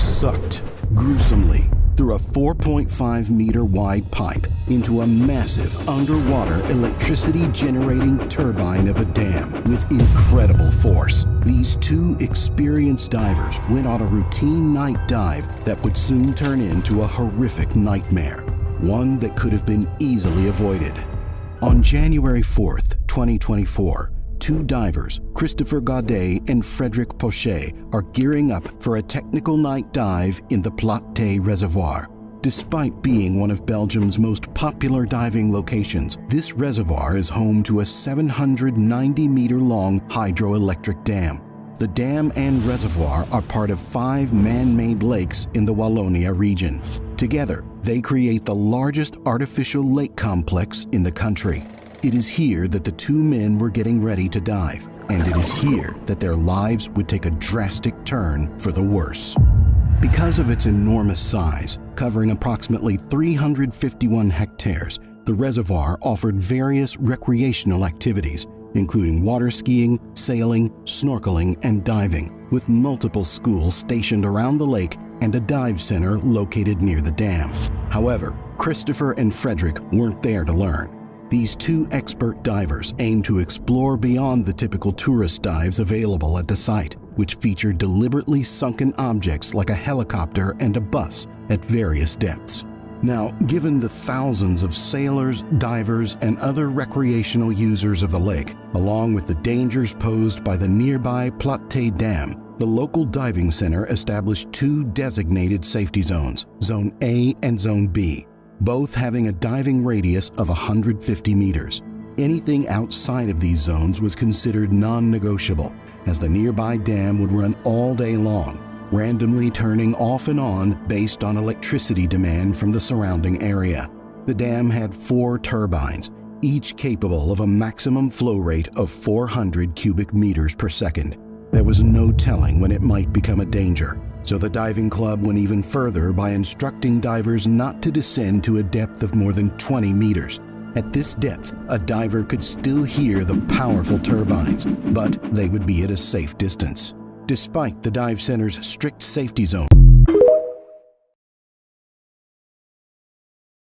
sucked gruesomely through a 4.5-meter wide pipe into a massive underwater electricity-generating turbine of a dam with incredible force. These two experienced divers went on a routine night dive that would soon turn into a horrific nightmare, one that could have been easily avoided. On January 4th, 2024, two divers, Christopher Gaudet and Frederic Pochet, are gearing up for a technical night dive in the pt1 reservoir. Despite being one of Belgium's most popular diving locations, this reservoir is home to a 790-meter-long hydroelectric dam. The dam and reservoir are part of 5 man-made lakes in the Wallonia region. Together, they create the largest artificial lake complex in the country. It is here that the two men were getting ready to dive, and it is here that their lives would take a drastic turn for the worse. Because of its enormous size, covering approximately 351 hectares, the reservoir offered various recreational activities, including water skiing, sailing, snorkeling, and diving, with multiple schools stationed around the lake and a dive center located near the dam. However, Christopher and Frederick weren't there to learn. These two expert divers aim to explore beyond the typical tourist dives available at the site, which feature deliberately sunken objects like a helicopter and a bus at various depths. Now, given the thousands of sailors, divers, and other recreational users of the lake, along with the dangers posed by the nearby pt1 Dam, the local diving center established 2 designated safety zones, Zone A and Zone B, both having a diving radius of 150 meters. Anything outside of these zones was considered non-negotiable, as the nearby dam would run all day long, randomly turning off and on based on electricity demand from the surrounding area. The dam had 4 turbines, each capable of a maximum flow rate of 400 cubic meters per second. There was no telling when it might become a danger, so the diving club went even further by instructing divers not to descend to a depth of more than 20 meters. At this depth, a diver could still hear the powerful turbines, but they would be at a safe distance. Despite the dive center's strict safety zone,